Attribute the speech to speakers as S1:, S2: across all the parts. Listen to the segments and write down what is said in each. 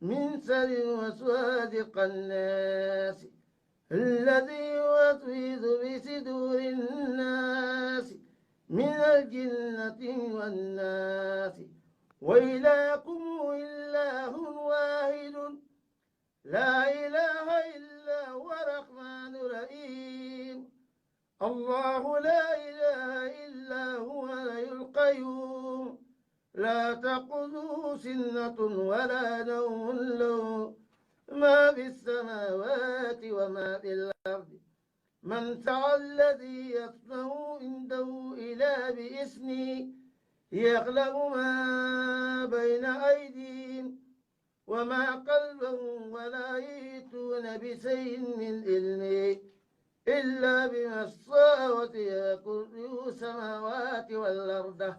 S1: من شر الوسواس الخناس الذي يوسوس بصدور الناس من الجنة والناس وإلهكم إله واحد لا إله إلا هو الرحمن الرحيم الله لا إله إلا هو الحي القيوم لا تأخذه سنة ولا نوم له ما في السماوات وما في الأرض من ذا الذي يصنع عنده إلا بإذنه يعلم ما بين أيديهم وما خلفهم ولا يأتون بشيء من علمه إلا بما شاء وسع كرسيه السماوات والأرض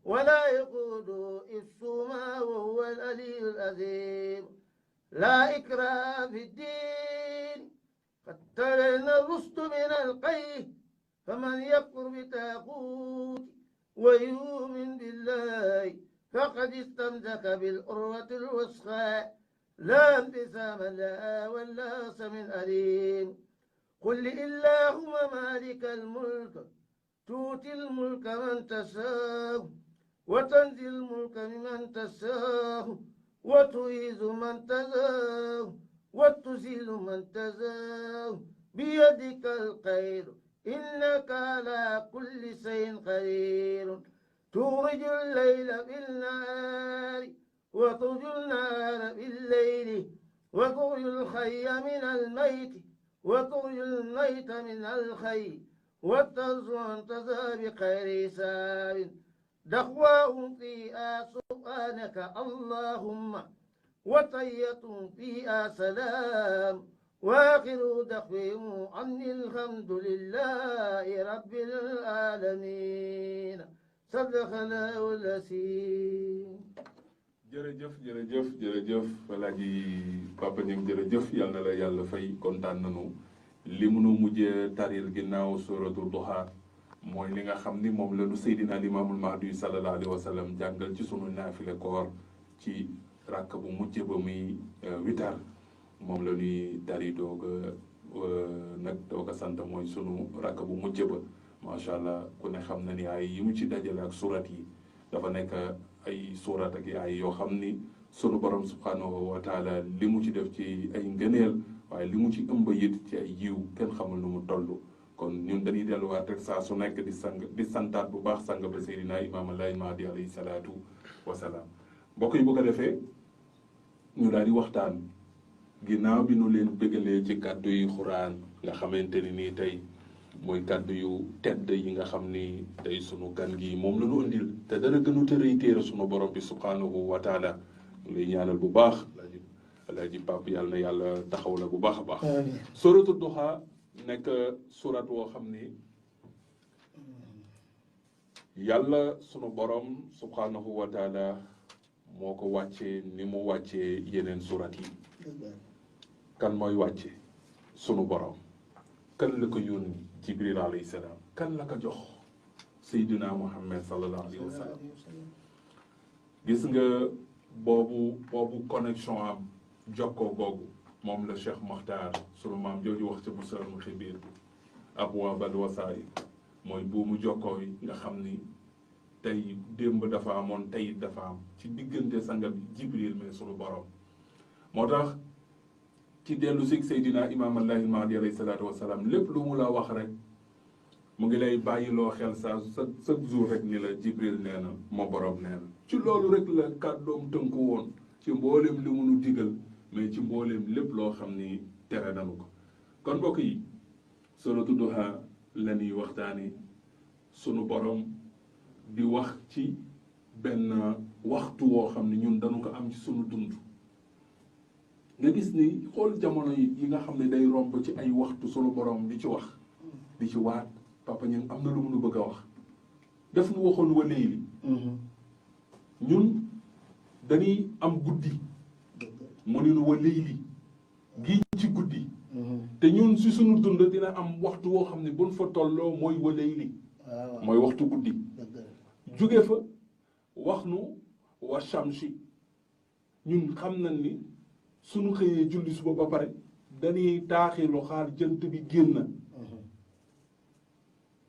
S1: ولا يقود إفسهما وهو العلي العظيم لا إكراه في الدين قد تبين الرشد من الغي فمن يكفر بالطاغوت ويؤمن بالله فقد استمسك بالعروة الوثقى لا انقسام لها ولا سمن أليم قل اللهم مالك الملك تؤتي الملك من تشاء وتنزل الملك ممن تشاء وتعز من تشاء وتذل من تشاء بيدك الخير إنك على كل شيء قدير تولج الليل في النهار وتولج النهار في الليل وتخرج الحي من الميت وتخرج الميت من الحي وترزق من تشاء بخير حساب دعواهم فيها سبحانك اللهم وتحيتهم فيها سلام وآخر دعواهم أن الحمد لله رب العالمين صدق الله العظيم.
S2: jërëjëf Alaaji Papa Niang jërëjëf yal na la yàlla fay kontaan nañu li mu nu mujjee taril ginnaaw suratul duha mooy li nga xam ni moom la nu Seydina Limaamul Mahdi sallallahu alayhi wa sallam jàngal ci sunu naafile koor ci rakk bu mujj ba muy witar moom la ñuy tari doog a sant mooy sunu rakk bu mujj ba macha allah ku ne xam na ni ay yi mu ci dajale ak surat yi dafa nekk ay surat ak ay yoo xam ni sunu borom subhanahu wa taala li mu ci def ci ay ngëneel waaye li mu ci ëmb it ci ay yiw kenn xamul nu mu toll kon ñun dañuy delluwaat rek saa su nekk di santaat bu baax sang ba Seydina Imaam Laay Mahdi alayhi salaatu wasalaam mbokk yi bu ko defee ñu daal di waxtaan ginnaaw bi nu leen bëggalee ci kàddu yi xuraan nga xamante ni nii tey mooy kàddu yu tedd yi nga xam ni tey sunu gan gi moom la ñu indil te dara gënu tërëy téere sunu borom bi subhanahu wa taala lay ñaanal bu baax Alaaji Pape yàlla na yàlla taxaw la bu baax a baax. suratu duha nekk surat woo xam ni yàlla sunu borom subhanahu wa taala moo ko wàccee ni mu wàccee yeneen surat yi. kan mooy wàcce sunu borom kan la ko yónni Jibril alayhi salaam kan la ko jox Seydina Muhammad sallallahu alayhi wa sallam gis nga boobu connexion am jokkoo googu moom la Cheikh Mokhtar sunu maam jooju wax ca bu salmu xibiir abwaabal wasaa'il mooy buumu jokkoo yi nga xam ni tey démb dafa amoon tey dafa am ci diggante sanga bi Jibril mais sunu borom moo tax ci dellu si Seydina Imaam Allahi Mahdi alayhi salaatu wasalaam lépp lu mu la wax rek mu ngi lay bàyyiloo xel chaque jour rek ni la Jibril nee na ma borom nee na ci loolu rek la kàddoom tënku woon ci mbooleem li mu nu digal mais ci mbooleem lépp loo xam ni tere nanu ko kon mbokk yi suratu duha la ñuy waxtaani sunu borom di wax ci benn waxtu woo xam ne ñun dañu ko am ci sunu dund nga gis ni xool jamono yi nga xam ne day romb ci ay waxtu sunu borom di ci wax di ci waat Papa Niang am na lu mu nu bëgg a wax def nu waxoon wa léegi ñun dañuy am guddi mu ne nu wa léegi giñ ci guddi te ñun si sunu dund dina am waxtu woo xam ne buñ fa tolloo mooy wa léegi mooy waxtu guddi jóge fa wax nu wa shamsi ñun xam nañ ni suñu xëyee julli suba ba pare dañuy taaxilu xaar jant bi génn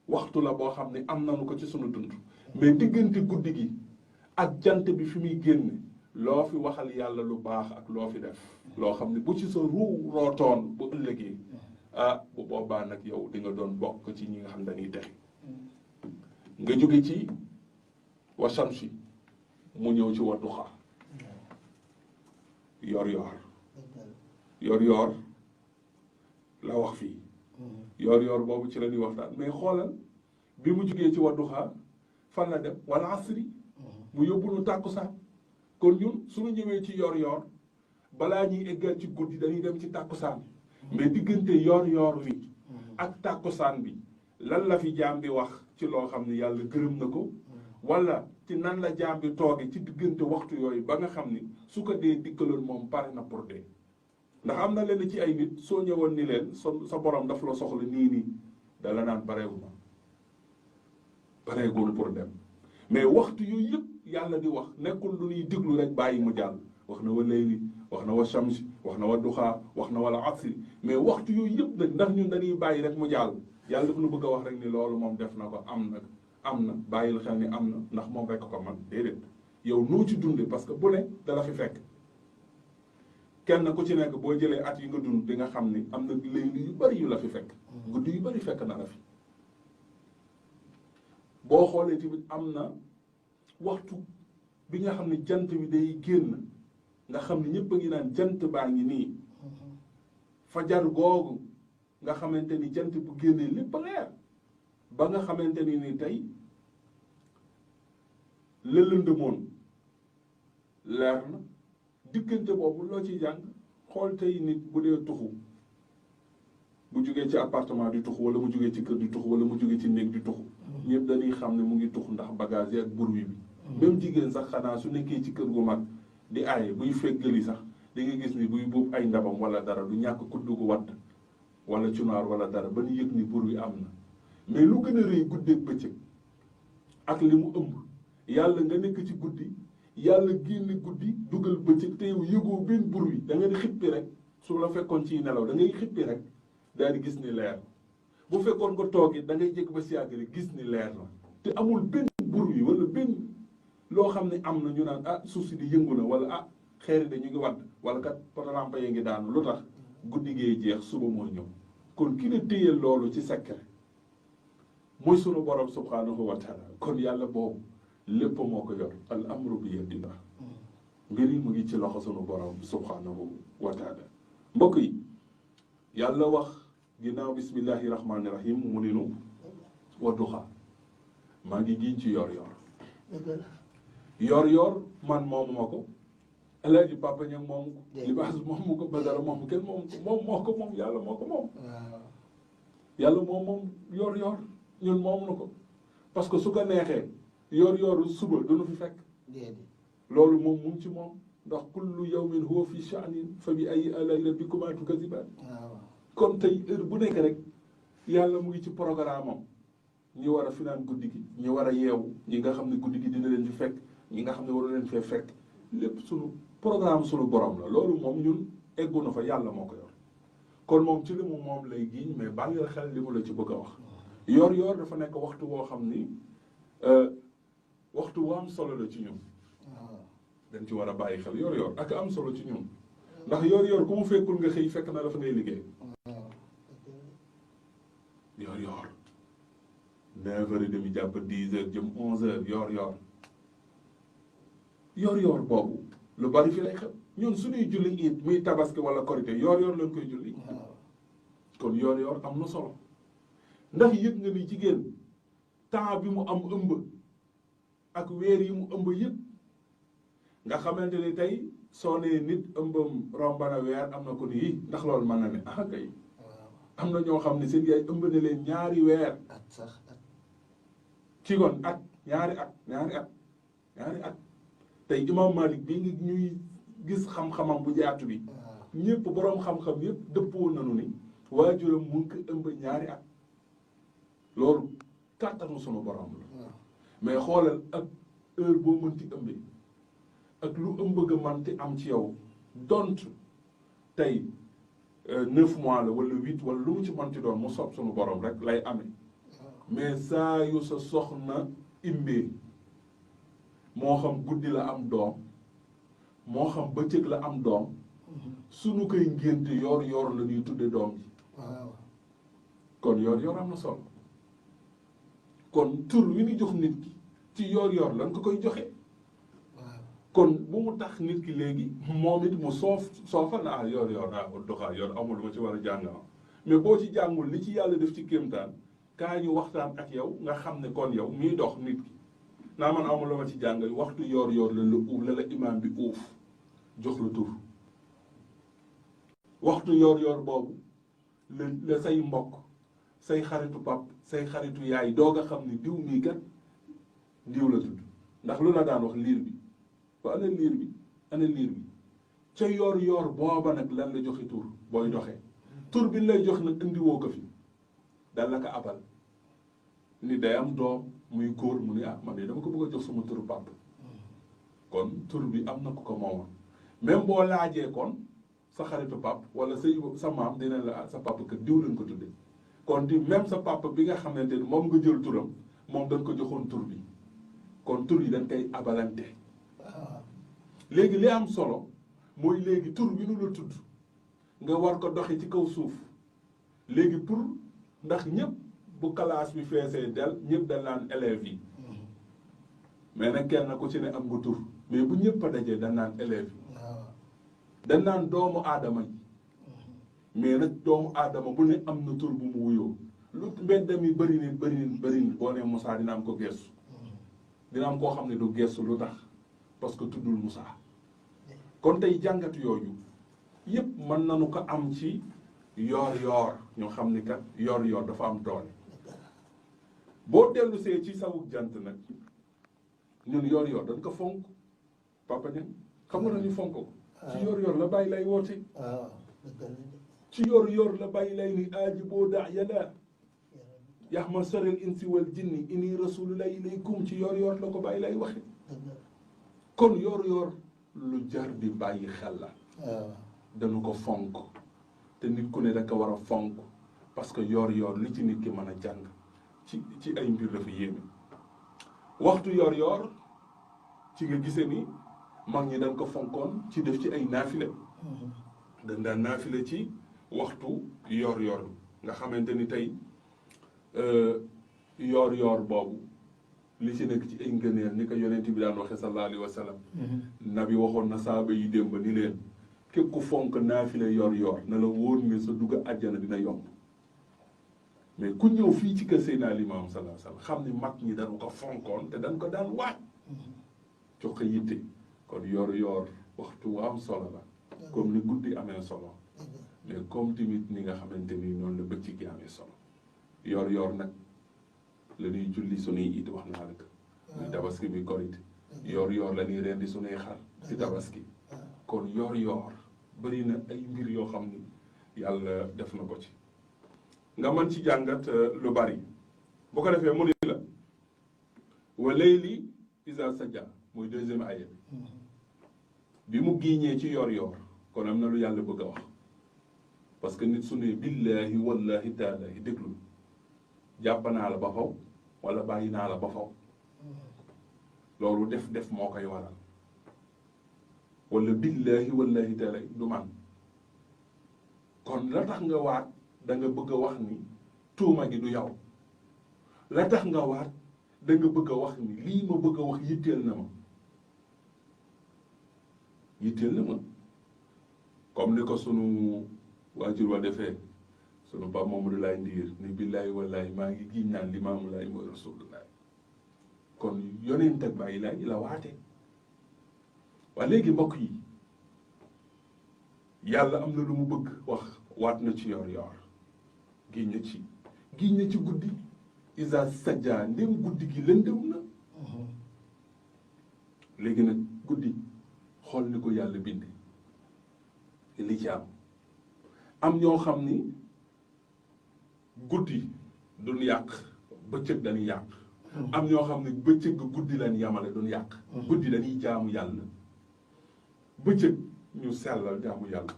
S2: waxtu la boo xam ne am nañu ko ci sunu dund mais diggante guddi gi ak jant bi fi muy génn loo fi waxal yàlla lu baax ak loo fi def loo xam ne bu ci sa ruu rootoon bu ëllëgee bu boobaa nag yow di nga doon bokk ci ñi nga xam dañuy texe nga jóge ci wa shamsi mu ñëw ci wa duha yor yor la wax fii yor boobu ci la ñuy waxtaan mais xoolal bi mu jógee ci wa duha fan la dem wala asri mu yóbbu nu tàkkusaan kon ñun suñu ñëwee ci yor balaa ñuy eggal ci guddi dañuy dem ci tàkkusaan mais diggante yor wi ak tàkkusaan bi lan la fi jaam bi wax ci loo xam ne yàlla gërëm na ko wala ci nan la jaam bi tooge ci diggante waxtu yooyu ba nga xam ni su ko dee dikkaloon moom pare na pour dee ndax am na leen ci ay nit soo ñëwoon ni leen sa borom daf la soxla nii dala naan pareegul pour dem mais waxtu yooyu yëpp yàlla di wax nekkul lu ñuy diglu rek bàyyi mu jàll wax na wa layli wax na wa shamsi wax na wa duxaa wax na wala asri mais waxtu yooyu yëpp nag ndax ñun dañuy bàyyi rek mu jàll yàlla daf nu bëgg a wax rek ni loolu moom def na ko am na bàyyil xel ni am na ndax moom rekk ko man déedéet yow noo ci dunde parce que bu ne dala fi fekk kenn ku ci nekk boo jëlee at yi nga dund di nga xam ni am na léegi yu bari yu la fi fekk guddi yu bari fekk na la fi boo xoolee tamit am na waxtu bi nga xam ne jant bi day génn nga xam ne ñëpp a ngi naan jant baa ngi nii fajar googu nga xamante ni jant bu génnee lépp leer ba nga xamante ni tey la lëndëmoon leer na diggante boobu loo ciy jàng xool tey nit bu dee tuxu bu jógee ci appartement di tuxu wala mu jógee ci kër di tuxu wala mu jógee ci néeg di tuxu ñëpp dañuy xam ne mu ngi tuxu ndax bagage yi ak bruit bi même jigéen sax xanaa su nekkee ci kër gu mag di aaye buy feggali sax di nga gis ni buy buub ay ndabam wala dara du ñàkk kudd gu wadd wala cunaar wala dara ba ñu yëg ni bruit am na mais lu gën a rëy guddeeg bëccëg ak li mu ëmb yàlla nga nekk ci guddi yàlla génne guddi dugal bëccëg te yow yëgoo benn bruit da nga di xippi rek su la fekkoon ciy nelaw da ngay xippi rek daal di gis ni leer bu fekkoon nga toog it da ngay jékk ba si yàgg rek gis ni leer na te amul benn bruit wala benn loo xam ne am na ñu naan suuf si di yëngu na wala xeeri de ñu ngi wadd wala kat potolampa yee ngi daanu lu tax guddi gee jeex suba mooy ñëw kon ki la téye loolu ci secret mooy sunu borom subhanahu wa taala kon yàlla boobu lépp moo ko yor al amru bi yadillah mbir yi mu ngi ci loxo sunu borom subhanahu wa taala mbokk yi yàlla wax ginnaaw bismillahi rahmaani rahim mu ni nu wa duha maa ngi giñ ci yor man moomu ma ko alaaji papa ñam moomu ko libaas moomu ko badara moomu kenn moomu ko moom moo ko moom yàlla moo ko moom yàlla moom yor ñun moom na ko parce que su ko neexee yor suba dunu fi fekk loolu moom mu ngi ci moom ndax kullu yawmin huwa fi sha'nin fa bi ayyi ala'i rabbikumaa tukazzibaan kon tey heure bu nekk rek yàlla mu ngi ci programme am ñi war a finaan guddi gi ñi war a yeewu ñi nga xam ne guddi gi dina leen di fekk ñi nga xam ne waru leen fee fekk lépp sunu programme sunu borom la loolu moom ñun eggu na fa yàlla moo ko yor kon moom ci li mu moom lay giiñ mais bàyyi xel li mu la ci bëgg a wax yor dafa nekk waxtu woo xam ni waxtu wu am solo la ci ñun dañ ci war a bàyyi xel yor ak am solo ci ñun ndax yor ku mu fekkul nga xëy fekk na dafa ngay liggéey yor 9h30 jàpp 10h jëm 11h yor boobu lu bari fi lay xew ñun suñuy julli it muy tabaski wala korité yor lañ koy julli kon yor am na solo ndax yëg nga ni jigéen temps bi mu am ëmb ak weer yi mu ëmb yëpp nga xamante ni tey soo nee nit ëmbam rombana weer am na ko ni ndax loolu mën na ne kay am na ñoo xam ne seen yaay ëmb na leen ñaari weer ci kon ñaari at tey imam Malik bi ngi ñuy gis xam-xamam bu jaatu bi ñëpp boroom xam-xam yëpp dëppoo nañu ni waajuram mu ngi ko ëmb ñaari at loolu kàttanu sunu borom la mais xoolal ak heure boo mënti ëmbee ak lu ëmb ga manti am ci yow dont tey 9 mois la wala 8 wala lu mu ci mën ci doon mu sob sunu borom rek lay amee mais saa yu sa soxna imbee moo xam guddi la am doom moo xam bëccëg la am doom sunu koy ngénte yor yor la ñuy tudde doom ji kon yor yor am na solo kon tur wi ñu jox nit ki ci yor yor lan ko koy joxe kon bu mu tax nit ki léegi moom it mu soofal na yor yor doxaa yor amul ma ci war a jàng mais boo ci jàngul li ci yàlla def ci kéemtaan kaa ñu waxtaan ak yow nga xam ne kon yow miy dox nit ki naa man amul la ma ci jàng waxtu yor yor la imaam bi uuf jox la tur waxtu yor yor boobu la say mbokk say xaritu pap say xaritu yaay doog a xam ni diw mii kat diw la tudd ndax lu la daan wax liir bi ba ana liir bi ca yor yor booba nag lan la joxe tur booy doxee tur bi lay jox nag indiwoo ko fi dal la ko abal ni day am doom muy góor mu ni man de dama ko bëgg a jox sama turu pap kon tur bi am na ku ko moomoon même boo laajee kon sa xaritu pap wala sa maam dina la sa papa que diw lañ ko tudde kon di même sa papa bi nga xamante ni moom nga jël turam moom dañ ko joxoon tur bi kon tur yi dañ koy abalante léegi li am solo mooy léegi tur bi nu la tudd nga war ko doxe ci kaw suuf léegi pour ndax ñëpp bu classe bi feesee del ñëpp dañ naan élèves yi mais nag kenn ku ci ne am nga tur mais bu ñëpp a dajee dañ naan élèves yi dañ naan doomu aadama yi mais nag doomu aadama bu ne am na tur bu mu wuyoo lu mbedd mi bëri nit boo nee Moussa dina am ko gestu dina am koo xam ne du gestu lu tax parce que tuddul Moussa kon tey jàngat yooyu yëpp mën nañu ko am ci yoor yoor ñu xam ni kat yoor yoor dafa am doole boo dellu see ci sawuk jant nag ñun yoor yoor dañ ko fonk papa ñan xam nga nañu fonk ko ci yoor yoor la bàyyi lay woote ci yoor yoor la bàyyi lay ni aaji boo daa yàlla yax ma sorel insi wal jinni ini rasulullah ilaykum ci yoor yoor la ko bàyyi lay waxe kon yoor yoor lu jar di bàyyi xel la dañu ko fonk te nit ku ne da ko war a fonk parce que yoor yoor li ci nit ki mën a jàng ci ay mbir dafa yéeme waxtu yoor yoor ci nga gisee ni mag ñi dañ ko fonkoon ci def ci ay naafile dañ daan naafile ci waxtu yoor yoor nga xamante ni tey yoor yoor boobu li ci nekk ci ay ngëneel ni ko yonent bi daan waxe sallallahu alayhi wa sallam nabi waxoon na saaba yi démb ni leen képp ku fonk naafile yoor yoor na la wóor ne sa dugg àjjana dina yomb mais ku ñëw fii ci kër Seydina Limaamu sallallahu alayhi wa sallam xam ni mag ñi dañu ko fonkoon te dañ ko daan waaj jox ko yitte kon yoor yoor waxtu wu am solo la comme ni guddi amee solo mais comme tamit ni nga xamante ni noonu la bëccëg gi amee solo yoor yoor nag la ñuy julli sunuy it wax naa la ko muy tabaski bi korite yoor yoor la ñuy rendi sunuy xar ci tabaski kon yoor yoor bëri na ay mbir yoo xam ni yàlla def na ko ci nga mën ci jàngat lu bari bu ko defee mu ni la wa layli iza saja muy deuxième aya bi mu giiñee ci yoor yoor kon am na lu yàlla bëgg a wax parce que nit su ne billahi wallahi taalahi déglu jàpp naa la ba faw wala bàyyi naa la ba faw loolu def moo koy waral wala billahi wallahi taalahi du man kon la tax nga waat da nga bëgg a wax ni tuuma gi du yow la tax nga waat da nga bëgg a wax ni lii ma bëgg a wax yitteel na ma comme ni ko sunu waajur wa defee sunu Pape Mamadou Laye Ndiir ni billahi wallahi maa ngi giñ naan Limaamu Laay mooy rasulullah kon yonent ak bàyyi laay la waate waa léegi mbokk yi yàlla am na lu mu bëgg wax waat na ci yoor yoor giñ na ci guddi isa sajja ndem guddi gi lëndëm na léegi nag guddi xool ni ko yàlla bindi li ci am ñoo xam ni guddi duñ yàq bëccëg dañuy yàq am ñoo xam ne bëccëg guddi lañ yamale duñ yàq guddi dañuy jaamu yàlla bëccëg ñu sellal jaamu yàlla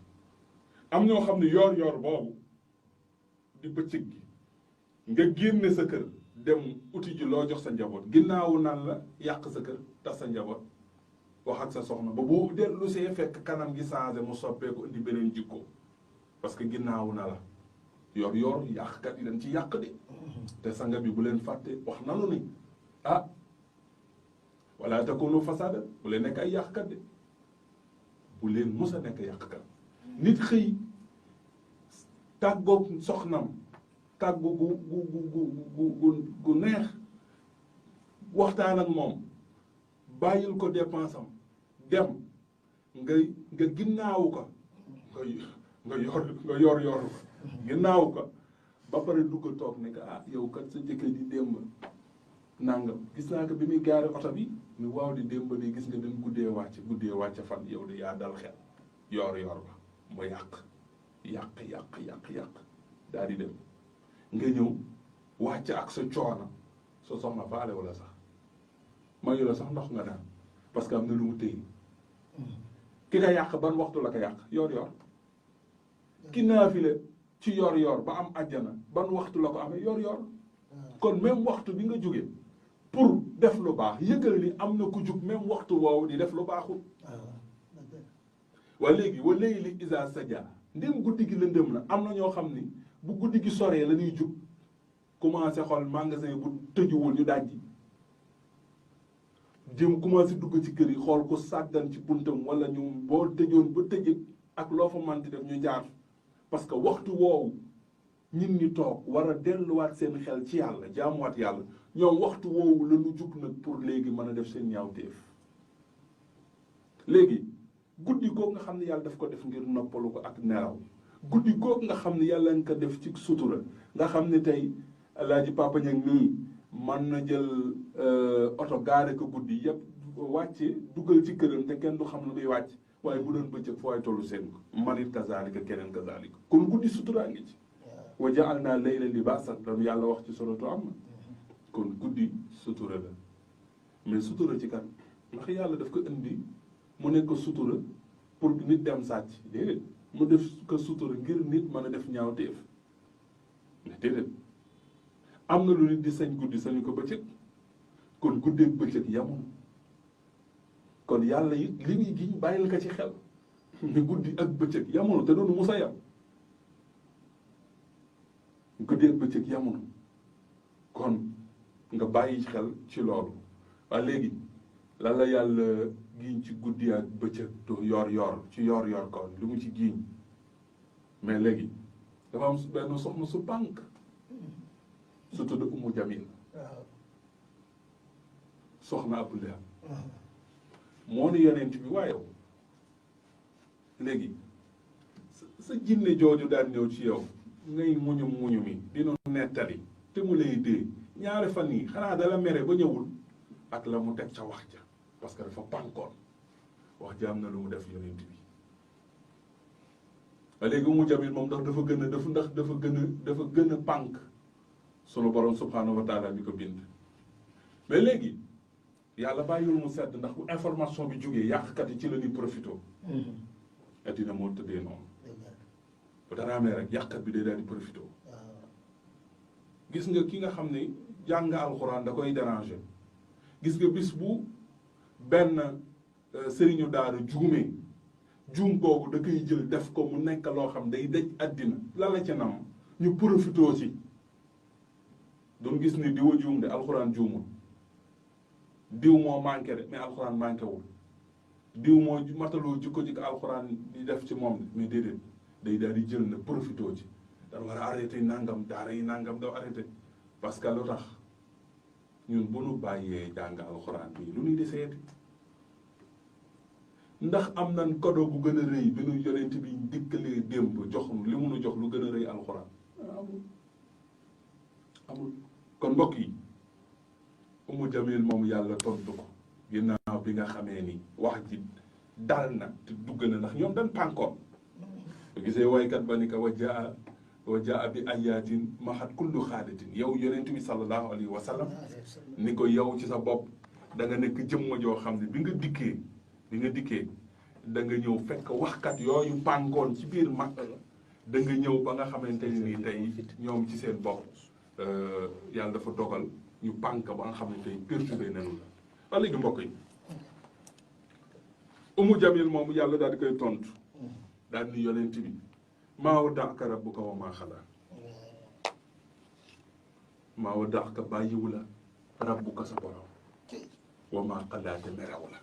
S2: am ñoo xam ne yor boobu di bëccëg gi nga génne sa kër dem uti ji loo jox sa njaboot ginnaawu nan la yàq sa kër tas sa njaboot wax ak sa soxna ba boo dellu see fekk kanam gi changé mu soppeeku indi beneen jikko parce que ginnaawu na la yor yàqkat yi dañ ci yàq de te sanga bi bu leen fàtte wax nanu ni wala takunu fasada bu leen nekk ay yàqkat de bu leen mus a nekk yàqkat nit xëy tàggoog soxnam tàggu gu neex waxtaan ak moom bàyyil ko dépense am dem nga ginnaawu ko nga yor ginnaawu ko ba pare dugg toog ne que yow kat sa jëkkër di démb nangam gis naa ko bi muy gaari oto bi mu waaw di démb di gis nga dañ guddee wàcc fan yow de yaa dal xel yor ba mu yàq daal di dem nga ñëw wàcc ak sa coono sa soxna faale wala sax mayu la sax ndox nga naan parce que am na lu mu téye ki nga yàq ban waxtu la ko yàq yor ki naafile ci yor ba am àjjana ban waxtu la ko amee yor kon même waxtu bi nga jóge pour def lu baax yëgal ni am na ku jug même waxtu woowu di def lu baaxul wa léegi isa sadia ndem guddi gi lëndëm na am na ñoo xam ni bu guddi gi soree la ñuy jug commencé xool magasin bu tëjuwul ñu dajji jëm commencé dugg ci kër yi xool ko sàggan ci buntam wala ñu boo tëjoon ba tëjee ak loo fa manti def ñu jaar parce que waxtu woowu ñit ñi toog war a delluwaat seen xel ci yàlla jaamuwaat yàlla ñoom waxtu woowu la ñu jug nag pour léegi mën a def seen ñaawteef léegi guddi googu nga xam ne yàlla daf ko def ngir noppalu ko ak nelaw guddi googu nga xam ne yàlla nga ko def ci sutura nga xam ne tey Alaaji Papa Ñaŋ nii man na jël oto gaare ko guddi yëpp wàcce dugal ci këram te kenn du xam ne muy wàcc waaye bu doon bëccëg foo ay tollu seen ko manit kazaalika keneen kazaalika kon guddi suturaa ngi ci wa ja'alnaa layla libaasan dañu yàlla wax ci suratu am kon guddi sutura la mais sutura ci kan ndax yàlla daf ko indi mu nekk sutura pour nit dem sàcc déedéet mu def ko sutura ngir nit mën a def ñaawteef mais déedéet am na lu nit di sañ guddi sañu ko bëccëg kon guddeeg bëccëg yamoon kon yàlla it li muy giñ bàyyil ko ci xel ni guddi ak bëccëg yamoon te doonu musa yam guddeeg bëccëg yamoon kon nga bàyyi xel ci loolu waaye léegi lan la yàlla giñ ci guddi ak bëccëg to yor ci yor kon lu mu ci giñ mais léegi dafa am benn soxna su pànk su tudd Umu Jamil soxna Abu Lahab moo ni yonent bi waaye léegi sa jinne jooju daan ñëw ci yow ngay muñu mi dina nettali te mu lay dee ñaari fan yi xanaa dala mere ba ñëwul ak la mu teg ca wax ja parce que dafa pànkoon wax ja am na lu mu def yonent bi ba léegi Umu Jamil moom ndax dafa gën a pànk sunu borom subhanahu wa taala bi ko bind mais léegi yàlla bàyyiwul mu sedd ndax bu information bi jógee yàqkat yi ci la ñuy profité addina moo tëddee noonu bu dara amee rek yàqkat bi day daal di profité gis nga ki nga xam ne jàng alxuraan da koy déranger gis nga bis bu benn sëriñu daara juumee juum kooku da koy jël def ko mu nekk loo xam day daj addina la la ca nam ñu profité ci doon gis ni diwa juum de alxuraan juumul diw moo manqué de mais alxuraan manqué wul diw moo mataloo jikko jikko alxuraan di def ci moom mais déedéet day daal di jël na profité ci dañ war a arrêté nangam daara yi nangam daw arrêté parce que lu tax ñun bu nu bàyyee jàng alxuraan bi lu ñuy di seeti ndax am nañ cadeau bu gën a rëy bi nu yonent bi dikkalee démb jox li mu nu jox lu gën a rëy alxuraan amul kon mbokk yi Umu Jamil moom yàlla tontu ko ginnaaw bi nga xamee ni wax ji dal na te dugg na ndax ñoom dañ pànkoon bu gisee waykat ba ni ko wa jaa bi ayatin mahat kullu xaadatin yow yonent bi sallallahu alayhi wa sallam ni ko yow ci sa bopp da nga nekk jëmma joo xam ne bi nga dikkee da nga ñëw fekk waxkat yooyu pànkoon ci biir Makka da nga ñëw ba nga xamante ni tey ñoom ci seen bopp yàlla dafa dogal ñu pànk ba nga xam ne tey perturbé nañu la. ba léegi mbokk yi Umu Jamil moomu yàlla daal di koy tontu daal di yonent bi maa waddaaka rabbuka wa maa xalaa maa waddaaka bàyyiwu la rabbuka sa borom wa maa xalaa te merew la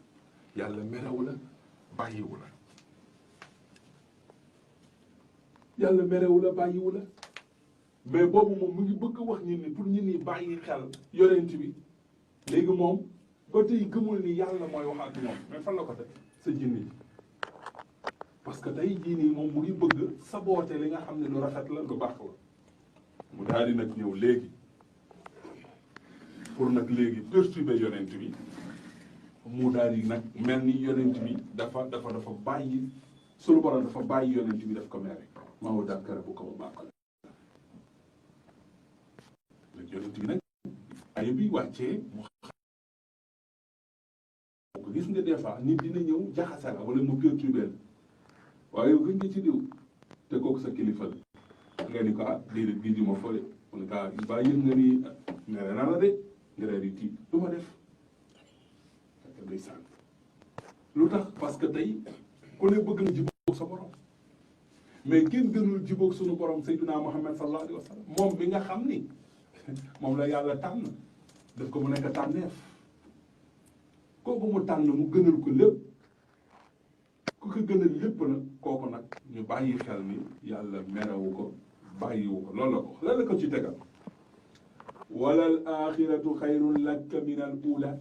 S2: yàlla merew la bàyyiwu la yàlla merewu la bàyyiwu la mais boobu moom mu ngi bëgg wax ñun ni pour ñun ni bàyyi xel yonent bi léegi moom ba tey gëmul ni yàlla mooy wax ak moom mais fan la ko teg sa jinni parce que tey jii nii moom mu ngi bëgg saboote li nga xam ne lu rafet la lu baax la mu daal di nag ñëw léegi pour nag léegi perturber yonent bi mu daal di nag mel ni yonent bi dafa bàyyi sunu borom dafa bàyyi yonent bi daf ko mere maa woo dàkkara bu ko ma bàqal nag yonent bi nag ay bi wàccee mu ko gis nga des fois nit dina ñëw jaxase la wala mu perturber waaye yow gën nga ci diw te kooku sa kilifa la nga ni ko déedéet bii di ma fole mu ne ko ba yëg nga ni mere na la de nga daal di tiit du ma def fekk day sànq lu tax parce que tey ku ne bëgg na jubóog sa borom mais kenn gënul jubóog sunu borom Seydina Muhammad sallallahu alayhi wa sallam moom bi nga xam ni moom la yàlla tànn daf ko mu nekk tànneef kooku mu tànn mu gënal ko lépp ku ko gënal lépp nag kooku nag ñu bàyyi xel ni yàlla merewu ko bàyyiwu ko loolu la ko lan la ko ci tegal walal axiratu xayrun laka min al ula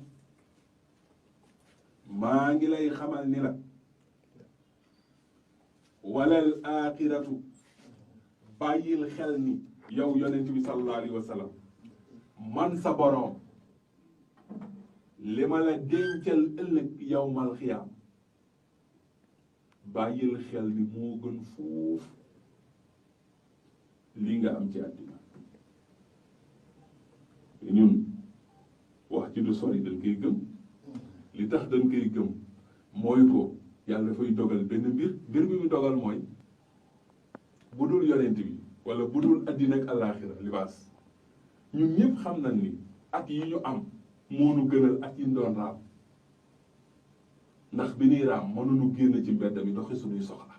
S2: maa ngi lay xamal ni la walal axiratu bàyyil xel ni yow yonent bi sallallahu alayhi wa sallam man sa boroom li ma la dencal ëllëg yawmal xiyaam bàyyil xel ni moo gën foofu li nga am ci àddina ñun wax ci du sori dañ koy gëm li tax dañ koy gëm mooy ko yàlla dafay dogal benn mbir bi mu dogal mooy bu dul yonent bi wala bu dul àddina ak àllaaxira libaas ñun ñëpp xam nañ ni at yi ñu am moo nu gënal at yi doon raam ndax bi ñuy raam mënuñu génn ci mbedd mi doxi suñuy soxla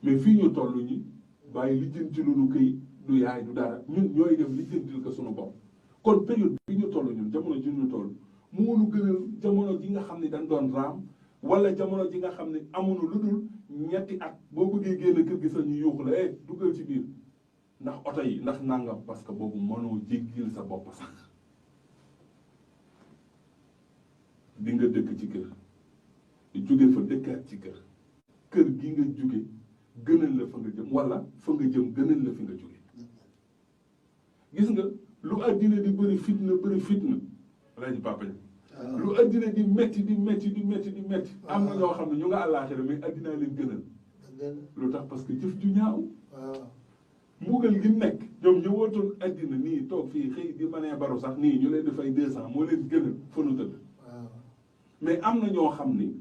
S2: mais fii ñu toll ñi bàyyi lijjanti lu nu këy du yaay du dara ñun ñooy dem lijjantil ko suñu bopp kon période bi ñu toll ñun jamono ji ñu toll moo nu gënal jamono ji nga xam ne dañ doon raam wala jamono ji nga xam ne amuñu lu dul ñetti at boo bëggee génn kër gi sax ñu yuuxu la duggal ci biir ndax oto yi ndax nangam parce que boobu mënoo jéggil sa bopp sax di nga dëkk ci kër jóge fa dëkkaat ci kër kër gi nga jóge gënal la fa nga jëm wala fa nga jëm gënal la fi nga jóge gis nga lu addina di bëri fitna laaj papa lu addina di metti am na ñoo xam ne ñu nga àllaaxira mais addinaa leen gënal lu tax parce que jëf ju ñaaw mbugal gi nekk ñoom ñu wootoon addina nii toog fii xëy di mënee baru sax nii ñu leen di fay 200 moo leen gënal fa nu tëdd mais am na ñoo xam ni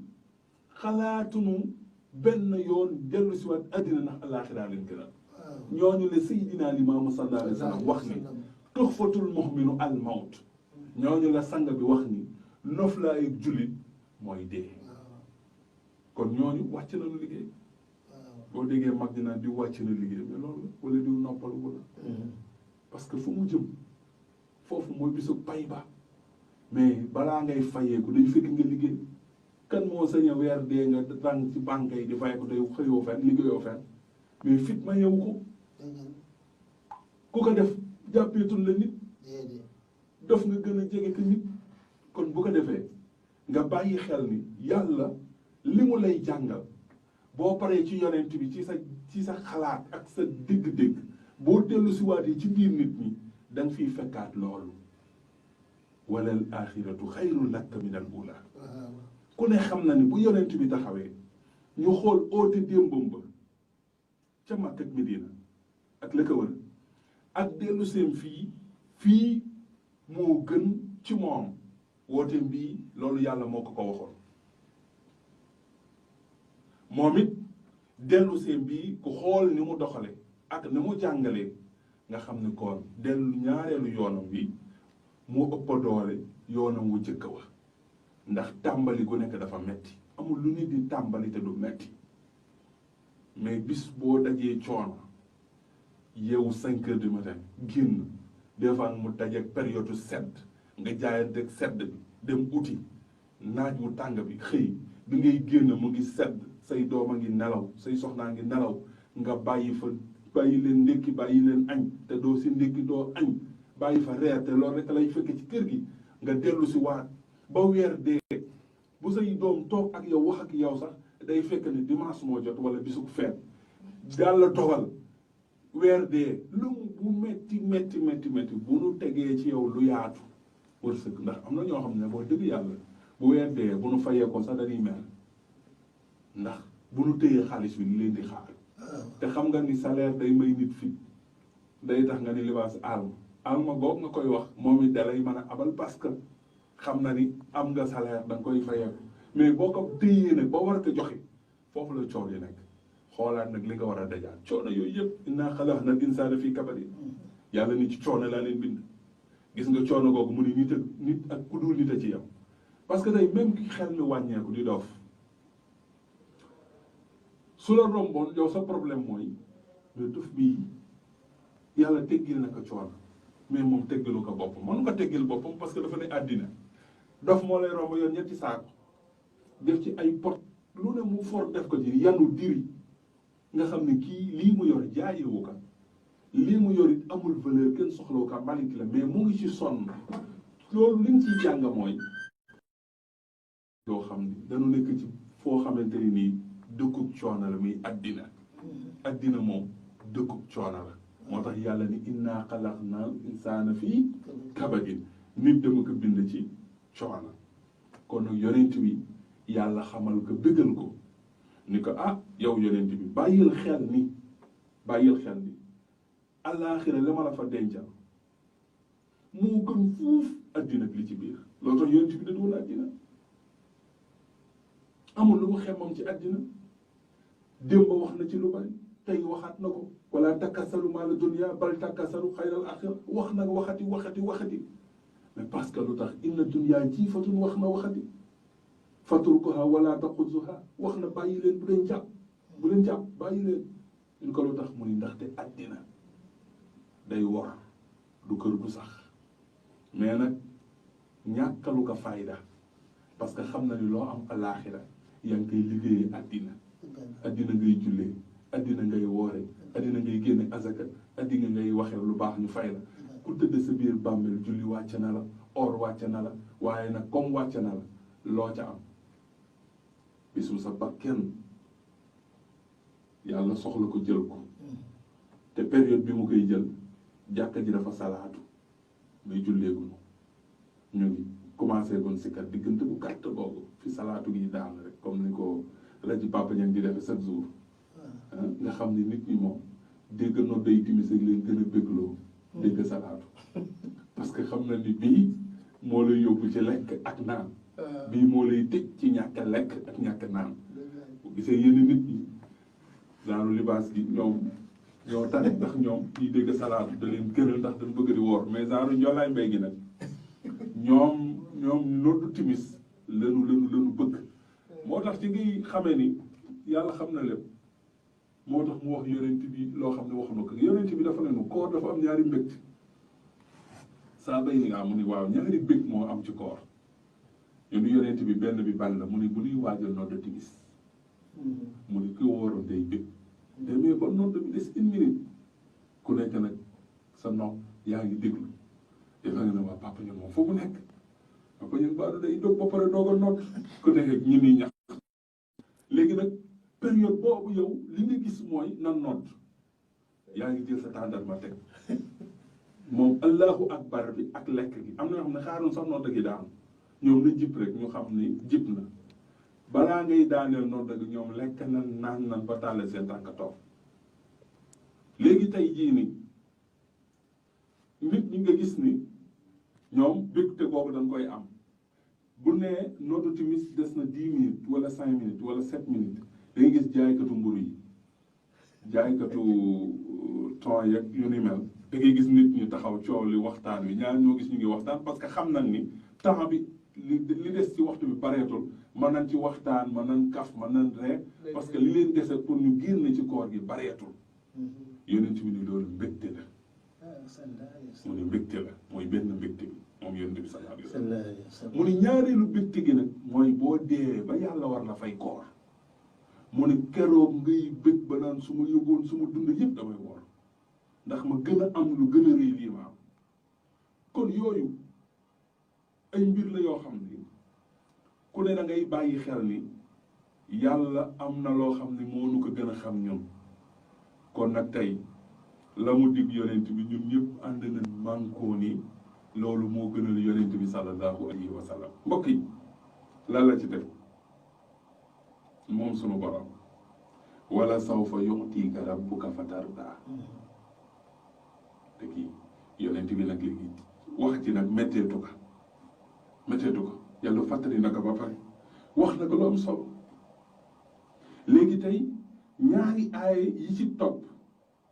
S2: xalaatunu benn yoon dellu si waat addina ndax àllaaxira leen gënal ñooñu le Seydina Limaamu sallallahu alayhi wa sallam wax ni tuxfatul mu'minu al mawt ñooñu la sang bi wax ni noflaayu jullit mooy dee kon ñooñu wàcc nañu liggéey boo déggee mag dinaa di wàcc na liggéey mais loolu la wala diw noppalu wala parce que fu mu jëm foofu mooy bisu pay ba mais balaa ngay fayeeku day fekk nga liggéey kan moo sañ a weer dee nga rang ci banque yi di fay ko day xëyoo fenn liggéeyoo fenn mais fit ma yewu ko ku ko def jàppeetul la nit daf nga gën a jege ko nit kon bu ko defee nga bàyyi xel ni yàlla li mu lay jàngal boo paree ci yonent bi ci sa xalaat ak sa dégg-dégg boo dellu si waatee ci biir nit ñi da nga fiy fekkaat loolu wala al axiratu xayrun laka min al ula ku ne xam na ni bu yonent bi taxawee ñu xool oote démbam ba ca Makka ak Medina ak la ko wër ak dellu seen fii moo gën ci moom woote bii loolu yàlla moo ko waxoon moom it dellu seen bii ku xool ni mu doxale ak ni mu jàngalee nga xam ne kon dellu ñaareelu yoonam bi moo ëpp doole yoonam wu jëkk wa ndax tàmbali gu nekk dafa metti amul lu nit di tàmbali te du metti mais bis boo dajee coono yeewu 5 heures du matin génn des fois mu dajeeg période sedd nga jaayanteeg sedd bi dem uti naaj wu tàng bi xëy bi ngay génn mu ngi sedd say doom a ngi nelaw say soxnaa ngi nelaw nga bàyyi leen ndékki bàyyi leen añ te doo si ndékki doo añ bàyyi fa reer te loolu rek lay fekke ci kër gi nga dellu si waat ba weer dee bu say doom toog ak yow wax ak yow sax day fekk ne dimanche moo jot wala bisug feet yàlla dogal weer dee lu bu metti bu nu tegee ci yow lu yaatu wërsëg ndax am na ñoo xam ne boo dëgg yàlla bu weer dee bu nu fayee ko sax dañuy mer ndax bu nu téyee xaalis bi li leen di xaar te xam nga ni salaire day may nit fit day tax nga ni libaas alma boobu nga koy wax moom it dalay mën a abal parce que xam na ni am nga salaire da nga koy fayeeku mais boo ko téyee nag ba war ko joxe foofu la coow yi nekk xoolaat nag li nga war a dajaat coono yooyu yëpp innaa xalaqna al-insaana fii kabad yàlla ni ci coono laa leen bind gis nga coono googu mu ni nit ak ku dul nit a ci yam parce que tey même ki xel mi wàññeeku di doof su la romboon yow sa problème mooy mais dof bii yàlla teggil na ko coono mais moom teggilu ko boppam mënu ko teggil boppam parce que dafa ne àddina dof moo lay romb yoon ñetti saako def ci ay pot lu ne mu for def ko ci yanu diri nga xam ne kii lii mu yor jaayewu ka lii mu yor it amul valeur kenn soxlawu ka malik la mais mu ngi ci sonn loolu li nga ciy jàng mooy yoo xam ni dañu nekk ci foo xamante ni nii dëkkub coono la muy addina moom dëkkub coono la moo tax yàlla ni innaa xalaqnal insaana fii kabadin nit dama ko bind ci coono kon nag yonent bi yàlla xamal ko bëggal ko ni ko yow yonent bi bàyyil xel ni àllaaxira la ma la fa dencal moo gën fuuf addina bi li ci biir loolu tax yonent bi da doon addina amul lu mu xemmam ci addina démb wax na ci lu bari tey waxaat na ko wala takkasalu maa la dunya bal takkasalu xayral axira wax na waxati mais parce que lu tax inna dunya jiifatun wax na waxati fatrukuha wala taxuzuha wax na bàyyi leen bu leen jàpp bàyyi leen ñu ko lu tax mu ni ndaxte addina day wor du kër gu sax mais nag ñàkkalu ko fayda parce que xam na ni loo am alaaxira yaa ngi koy liggéeyee addina ngay jullee addina ngay woore addina ngay génne azaka addina ngay waxee lu baax ñu fay la ku tëdd sa biir bàmmeel julli wàcc na la or wàcc na la waaye nag comme wàcc na la loo ca am bisu sa bakken yàlla soxla ko jël ko te période bi mu koy jël jàkka ji dafa salaatu mais julleegunu ñu ngi commencé goon si kat diggante bu gàtt boobu fi salaatu gi daan rek comme ni ko rajo Papa Niang di defe chaque jour nga xam ni nit ñi moom dégg nodday timis ak leen gën a bégloo dégg salaatu parce que xam na ni bii moo lay yóbbu ci lekk ak naan bii moo lay tëj ci ñàkk a lekk ak ñàkk a naan bu gisee yenn nit ñi genre libaas gi ñoo tane ndax ñoom ñuy dégg salaatu da leen gënal ndax dañ bëgg di woor mais genre njoolaay mbay gi nag ñoom noddu timis lanu bëgg moo tax ci ngay xamee ni yàlla xam na lépp moo tax mu wax yonent bi loo xam ne wax na ko yonent bi dafa ne nu koor dafa am ñaari mbégte saa bay ni nga mu ni waaw ñaari bég moo am ci koor ñu ni yonent bi benn bi ban la mu ni bu ñuy waajal noddu timis mu ni ki wóoroon day bég demee ba noddu bi des 1 minute ku nekk nag sa nopp yaa ngi déglu dafa nga ne waa Papa Niang moom foofu nekk Papa Niang baadu day dog ba pare doog a nodd ku nekk ñi ni ñax léegi nag période boobu yow li nga gis mooy nan nodd yaa ngi jël sa tàndarma teg moom allahu akbar bi ak lekk gi am na ñoo xam ne xaaroon sax nodd gi daan ñoom na jib rek ñu xam ni jib na balaa ngay daaneel nodd gi ñoom lekk nan naan nan ba tàlle seen tànk toog léegi tey jii ni nit ñi nga gis ni ñoom bégte boobu dañ koy am bu nee noddu timis des na 10 minutes wala 5 minutes wala 7 minutes da ngay gis jaaykatu mburu yi jaaykatu ton yeeg yu ni mel da ngay gis nit ñi taxaw coow li waxtaan wi ñaar ñoo gis ñu ngi waxtaan parce que xam nañ ni temps bi li des ci waxtu bi bareetul mën nañ ci waxtaan mën nañ kaf mën nañ ree parce que li leen dese pour ñu génn ci koor gi bareetul yonent bi ni loolu mbégte la mu ni mbégte la mooy benn mbégte bi moom yonent bi sallallahu alayhi wa sallam mu ni ñaareelu mbégte gi nag mooy boo dee ba yàlla war la fay koor mu ni keroog ngay bég ba naan su ma yëgoon su ma dund yëpp damay woor ndax ma gën a am lu gën a rëy lii ma am kon yooyu ay mbir la yoo xam ni ku ne da ngay bàyyi xel ni yàlla am na loo xam ni moo nu ko gën a xam ñun kon nag tey la mu dig yonent bi ñun ñëpp ànd na mànkoo ni loolu moo gënal yonent bi sallallahu alayhi wa sallam mbokk yi lan la ci def moom sunu borom wala sawfa yu'tika rabbuka fatarda te kii yonent bi nag léegi wax ci nag metteetu ko yàlla fàttali na ko ba pare wax na ko lu am solo léegi tey ñaari aay yi ci topp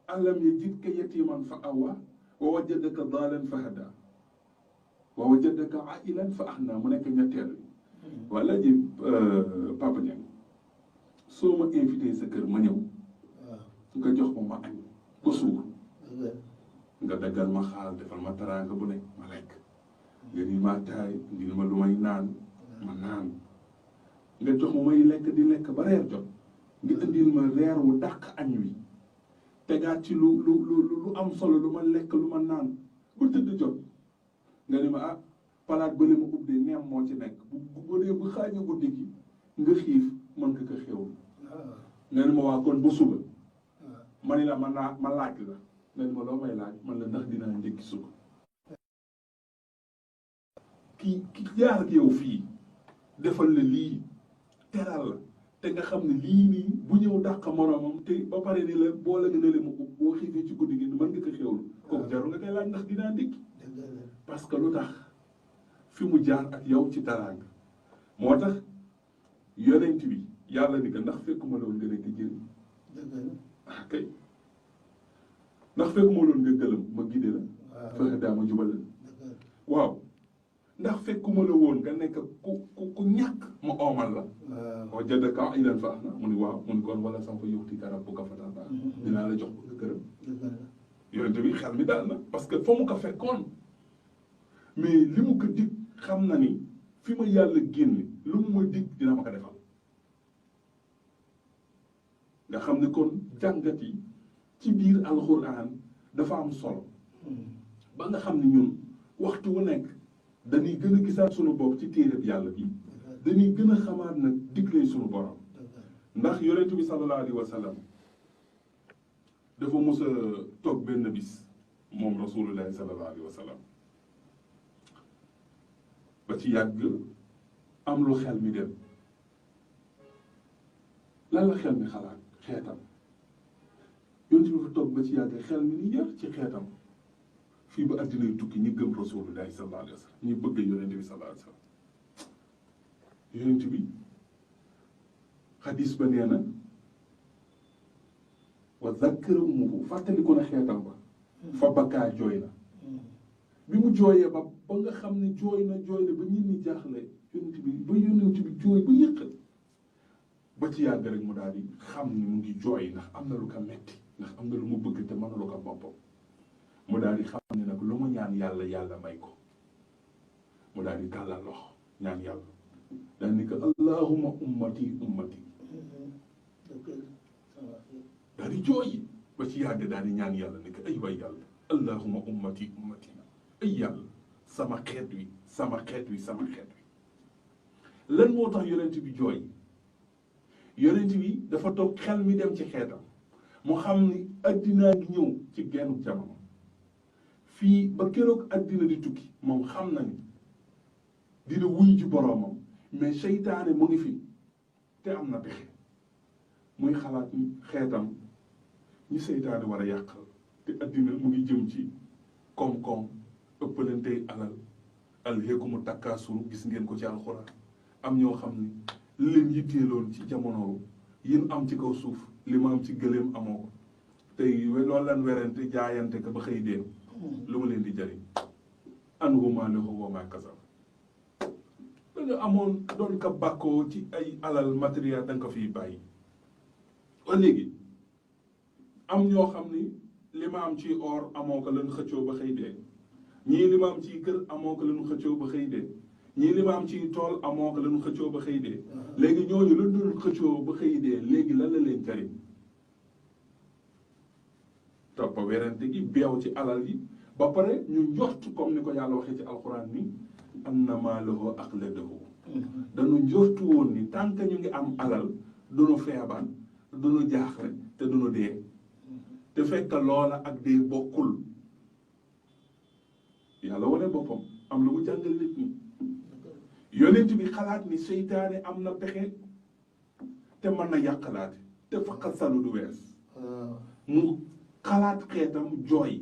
S2: alam yajidka yatiman fa awa wa wajadaka dalan fa hada wa wajadaka ailan fa ahna mu nekk ñetteel wala ji Papa Niang soo ma invité sa kër ma ñëw nga jox ma añ ba suur nga daggal ma xaal defal ma taraanga bu ne ma lekk nga ni ma taay indil ma lu may naan ma naan nga jox ma may lekk di lekk ba reer jot nga indil ma reer wu dàq añ wi tegaat ci lu am solo lu ma lekk lu ma naan ba tëdd jot nga ni ma ah palaat bële ma ubbee neem moo ci nekk bu dee bu xaaja guddi gi nga xiif mën nga ko xewul nga ni ma waa kon ba suba ma ni la ma laaj la nga ni ma loo may laaj man la ndax dinaa ndékki suba ki jaar ak yow fii defal la lii teral la te nga xam ne lii nii bu ñëw dàq moromam te ba pare ni la boo la nga ne ma boo xiifee ci guddi gi mën nga ko xewlu kooku jarul nga koy laaj ndax dinaa ndékki parce que lu tax fi mu jaar ak yow ci taraanga moo tax yonent bi yàlla ni ko ndax fekkuma loolu nga nekk jëriñ ah kay ndax fekkuma loolu nga gëlëm ma gide la fexe daa ma jubal la waaw ndax fekkuma la woon nga nekk ku ñàkk ma oomal la wa jadaka ailan fa ahna mu ni waaw mu ni kon wala sawfa yu'tika rabbuka fatarda dinaa la jox ba nga gërëm yonent bi xel mi daal na parce que fa mu ko fekkoon mais li mu ko dig xam na ni fi ma yàlla génne lu mu ma dig dina ma ko defal nga xam ne kon jàngat yi ci biir alxuraan dafa am solo ba nga xam ne ñun waxtu wu nekk dañuy gën a gisaat sunu bopp ci téereb yàlla bi dañuy gën a xamaat nag digle sunu borom ndax yonent bi sallallahu alayhi wa sallam dafa mos a toog benn bis moom rasulullahi sallallahu alayhi wa sallam ba ci yàgg am lu xel mi dem lan la xel mi xalaat xeetam yonent bi fa toog ba ci yàgg xel mi ni yar ci xeetam fii ba àddina yu tukki ñi gëm rasulullahi sallallahu alayhi wa sallam ñi bëgg yonent bi sallallahu alayhi wa sallam yonent bi xadis ba nee na wa zakkara ummuhu fàttaliku na xeetam ba fa bakkaa jooy na bi mu jooyee ba nga xam ne jooy na ba nit ñi jaaxle yonent bi jooy ba yëqal ba ci yàgg rek mu daal di xam ni mu ngi jooy ndax am na lu ko metti ndax am na lu mu bëgg te mënalu ko boppam mu daal di xam ne nag lu mu ñaan yàlla may ko mu daal di tàllal loxo ñaan yàlla daal ni ko allahumma ummati daal di jooy ba ci yàgg daal di ñaan yàlla ni ko ay waay yàlla allahumma ummati ay yàlla sama xeet wi lan moo tax yonent bi jooy yonent bi dafa toog xel mi dem ci xeetam mu xam ni addinaa ngi ñëw ci gennu jamono fii ba keroog addina di tukki moom xam na ni dina wuy ji boroomam mais seytaane mu ngi fi te am na pexe muy xalaat ni xeetam ñi seytaane war a yàqal te addina mu ngi jëm ci koom-koom ëppalantey alal alhaakumu takaasur gis ngeen ko ci alxuraan am ñoo xam ni li leen yitteeloon ci jamono yin am ci kaw suuf li ma am ci gëléem amoo ko tey loolu lan werante jaayante ko ba xëy dee lu ma leen di jëriñ anhu maaluhu wa maa kasab da nga amoon doon ka bàkkoo ci ay alal matériel da nga ko fiy bàyyi ba léegi am ñoo xam ni li ma am ci or amoo ko leen xëccoo ba xëy dee ñii li ma am ci kër amoo ko leen xëccoo ba xëy dee ñii li ma am ci tool amoo ko leen xëccoo ba xëy dee léegi ñooñu lan doon xëccoo ba xëy dee léegi lan la leen jariñ toppa werante gi beew ci alal yi ba pare ñu njort comme ni ko yàlla waxee ci alxuraan ni anna maalahu axladahu dañu njortu woon ni tant que ñu ngi am alal duñu feebar duñu jaaxle te duñu dee te fekk loola ak dee bokkul yàlla wane boppam am lu mu jàngal nit ñi yonent bi xalaat ni seytaane am na pexe te mën na yàqalaate te faqat salu du wees mu xalaat xeetam jooy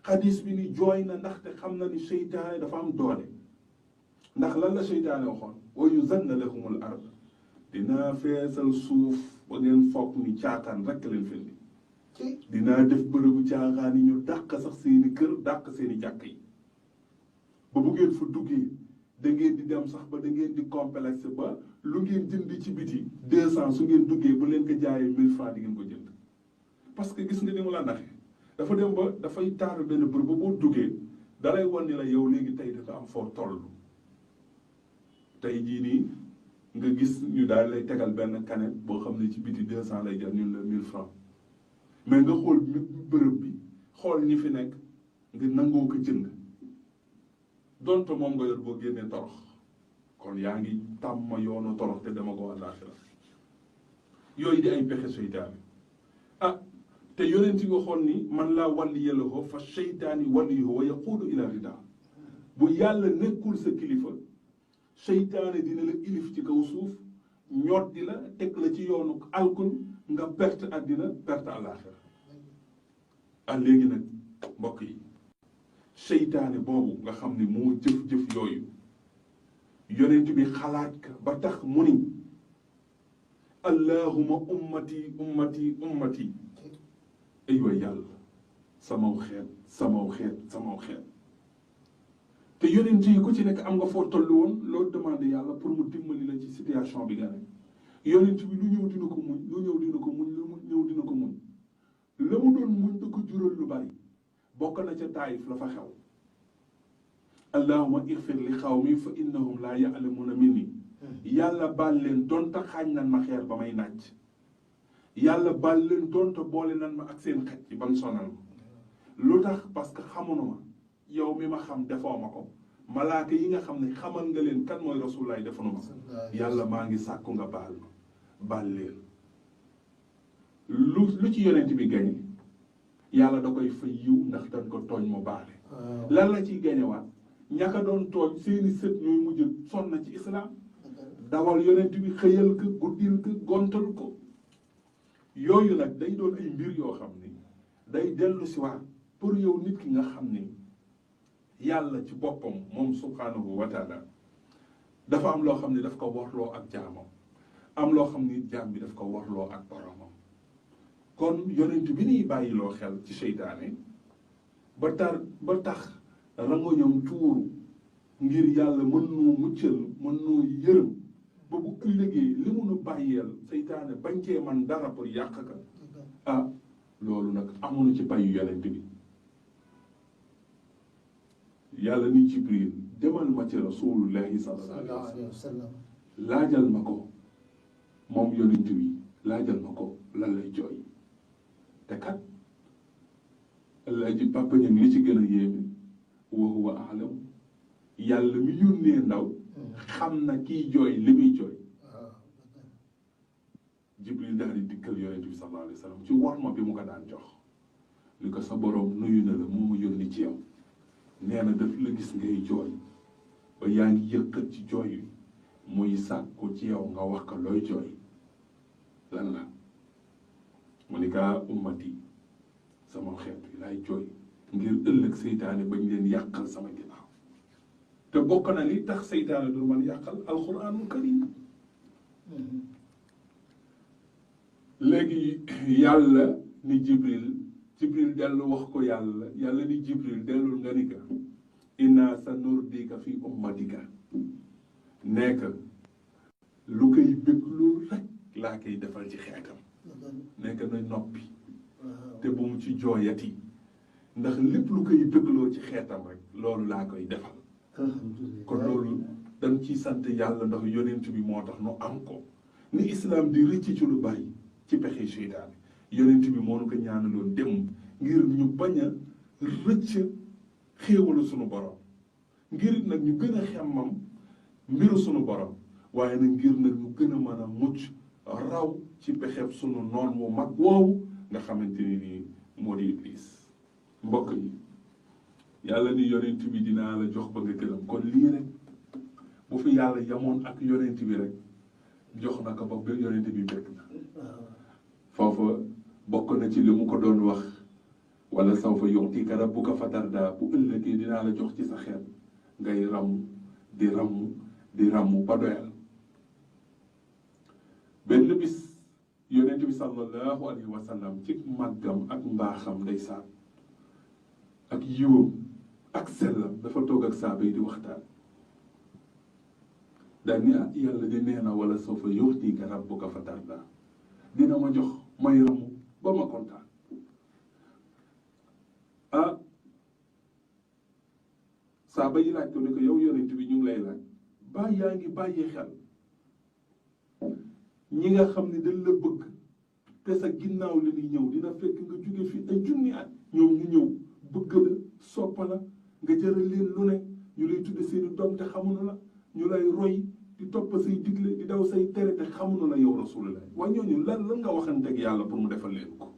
S2: xadis bi ni jooy na ndaxte xam na ni seytaane dafa am doole ndax lan la seytaane waxoon wa yuzanna lahumul ard dinaa feesal suuf ba ngeen foog ni caakaan rekk leen fendi dinaa def bërëbu caaxaan yi ñu dàq sax seeni kër dàq seeni jàkk yi ba bu ngeen fa duggee da ngeen di dem sax ba da ngeen di complexe ba lu ngeen jënd ci biti 200 su ngeen duggee bu leen ko jaayee 1000 francs di ngeen ko jënd parce que gis nga ni mu la naxee dafa dem ba dafay taaru benn bërëb ba boo duggee dalay wan ni la yow léegi tey dafa am foo toll tey jii nii nga gis ñu daal lay tegal benn canette boo xam ne ci biti 200 lay jar ñun la 1000 francs mais nga xool bërëb bi xool ñi fi nekk nga nangoo ko jënd donte moom nga yor boo génnee torox kon yaa ngi tàmm yoonu torox te dama ko àllaaxira yooyu di ay pexe seytaane ah te yonent yi waxoon ni man laa walliya lahu fa seytaani waliyuhu wa yaquudu ila rida bu yàlla nekkul sa kilifa seytaane dina la ilif ci kaw suuf ñoot di la teg la ci yoonu alkul nga perte àddina perte àllaaxira ah léegi nag mbokk yi seytaane boobu nga xam ne moo jëf-jëf yooyu yonent bi xalaat ka ba tax mu ni allahuma ummati ummati ummati ay waay yàlla samaw xeet samaw xeet samaw xeet te yonent yi ku ci nekk am nga foo toll woon loolu demandé yàlla pour mu dimbali la ci situation bi nga ne yonent bi lu ñëw dina ko muñ lu ñëw dina ko muñ lu ñëw dina ko muñ la mu doon muñ da ko jural lu bari bokk na ca taayif la fa xew allahuma igfir li xawmi fa innahum laa ya'lamuuna minni yàlla baal leen donte xaañ nan ma xeer ba may nàcc yàlla baal leen donte boole nan ma ak seen xaj ci ban sonal ma lu tax parce que xamunu ma yow mi ma xam defoo ma ko malaaka yi nga xam ne xamal nga leen kan mooy rasulaay defanu ma yàlla maa ngi sàkku nga baal ma baal leen lu ci yonent bi gañe yàlla da koy fay yiw ndax dañ ko tooñ mu baale lan la ciy gañewaat ñaka doon tooñ seeni sët ñooy mujj sonn ci islam dawal yonent bi xëyal ko guddil ko gontal ko yooyu nag day doon ay mbir yoo xam ni day dellu si waat pour yow nit ki nga xam ni yàlla ci boppam moom subhanahu wa taala dafa am loo xam ne daf ko warloo ak jaamam am loo xam ni jaam bi daf ko warloo ak boromam kon yonent bi ñuy bàyyiloo xel ci seytaane ba tax rangoñam tuuru ngir yàlla mën noo muccal mën noo yërëm ba bu ëllëgee li mun a bàyyeel seytaane bañ cee man dara pour yàq ka ah loolu nag amoon ci bàyyi yonent bi yàlla ni Jibril demal ma ci rasulullahi sallallahu alayhi wa sallam laajal ma ko moom yonent bi laajal ma ko lan lay jooy te kat Alaaji Papa Ñaŋ li ci gën a yéeme wa huwa a'lam yàlla mi yónnee ndaw xam na kiy jooy li muy jooy Jibril daal di dikkal yonent bi sallallahu alayhi wa sallam ci worma bi mu ko daan jox li ko sa borom nuyu na la moo ma yónni ci yow nee na daf la gis ngay jooy ba yaa ngi yëkkat ci jooy wi muy sàkku ci yow nga wax ko looy jooy lan la mu ni kaa ummati sama xeet yi laay jooy ngir ëllëg seytaane bañ leen yàqal sama ginnaaw te bokk na li tax seytaane du man yàqal alxuraanul karim léegi yàlla ni Jibril dellu wax ko yàlla ni Jibril dellul nga ni ka inna sa nurdika fi ummatika nekk lu koy bégloo rek laa koy defal ci xeetam nekk na noppi te bu mu ci jooyati ndax lépp lu koy bégloo ci xeetam rek loolu laa koy defal kon loolu dañ ciy sant yàlla ndax yonent bi moo tax nu am ko ni islam di rëcc ci lu bari ci pexe seytaane yonent bi moo nu ko ñaanaloon dem ngir ñu bañ a rëcc xéewalu sunu borom ngir nag ñu gën a xemmam mbiru sunu borom waaye nag ngir nag ñu gën a mën a mucc raw ci pexeb sunu noon mu mag woowu nga xamante ni nii moo di Iblis mbokk yi yàlla ni yonent bi dinaa la jox ba nga gërëm kon lii rek bu fi yàlla yamoon ak yonent bi rek jox na ko ba yonent bi bekk na foofa bokk na ci li mu ko doon wax wala sawfa yu'tika rabbuka fatarda bu ëllëgee dinaa la jox ci sa xeet ngay ramm di ramm ba doyal benn bis yonent bi sallallahu alayhi wa sallam ci màggam ak mbaaxam ndeysaan ak yiwam ak sellam dafa toog ak saaba yi di waxtaan daal ni yàlla di nee na wala sawfa yu'tika rabbuka fatarda dina ma jox may ramm ba ma kontaan saaba yi laaj ko ne ko yow yonent bi ñu ngi lay laaj ba yaa ngi bàyyi xel ñi nga xam ne dañ la bëgg te sa ginnaaw la ñuy ñëw dina fekk nga jóge fi ay junni at ñoom ñu ñëw bëgg la soppa la nga jëral leen lu ne ñu lay tudde seeni doom te xamuñu la ñu lay roy di topp say digle di daw say tere te xamuñu la yow rasulullah waaye ñooñu lan nga waxanteeg yàlla pour mu defal leen ko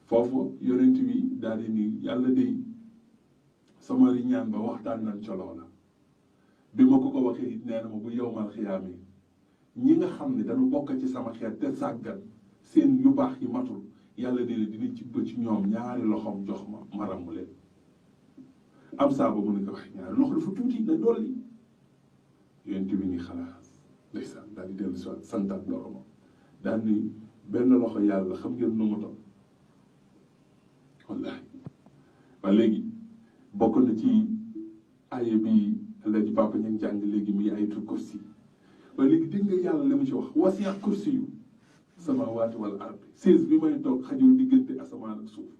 S2: foofu yonent bi daal di ni yàlla de sama li ñaan ba waxtaan nañ ca loola bi ma ko waxee it nee na ma bu yowmal xiyaam yi ñi nga xam ne dañu bokk ci sama xeet te sàggan seen yu baax yi matul yàlla de dina ci bëcc ñoom ñaari loxoom jox ma ramm leen am saaba mu ne ko wax ñaari loxo dafa tuuti na dolli yonent bi ni xalaas ndeysaan daal di dellu si waat santaat boromam daal ni benn loxo yàlla xam ngeen nu mu toll wallaahi waaye léegi bokk na ci aaya bi la ci papa ñu ngi jàng léegi muy ayatul kursi waaye léegi dégg nga yàlla li mu ci wax wasi'a kursi yu samaawaati wal ardi siis bi may toog xajul diggante asamaan ak suuf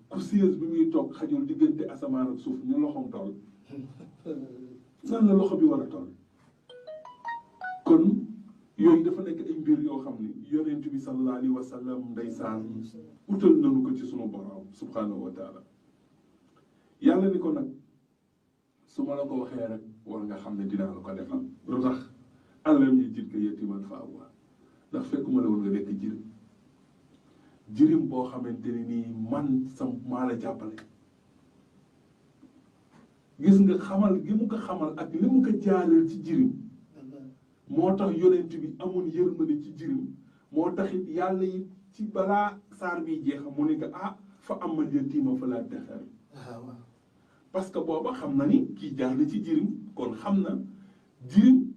S2: ku siis bi muy toog xajul diggante asamaan ak suuf ñu loxoom toll nan la loxo bi war a toll kon yooyu dafa nekk ay mbir yoo xam ne yonent bi sallallahu alayhi wa sallam ndeysaan utal nañu ko ci sunu borom subhanahu wa taala yàlla ni ko nag su ma la ko waxee rek war nga xam ne dinaa la ko defal lu tax alam yajidka yatiiman fa awaa ndax fekkuma la woon nga nekk jirim boo xamante ne nii man maa la jàppale gis nga xamal gi mu ko xamal ak li mu ko jaareel ci jirim moo tax yonent bi amoon yërmande ci jirim moo taxit yàlla yi ci balaa saar bi jeex mu ne ko fa amal yatiima falaa taqhar parce que booba xam na ni kii jaar na ci jirim kon xam na jirim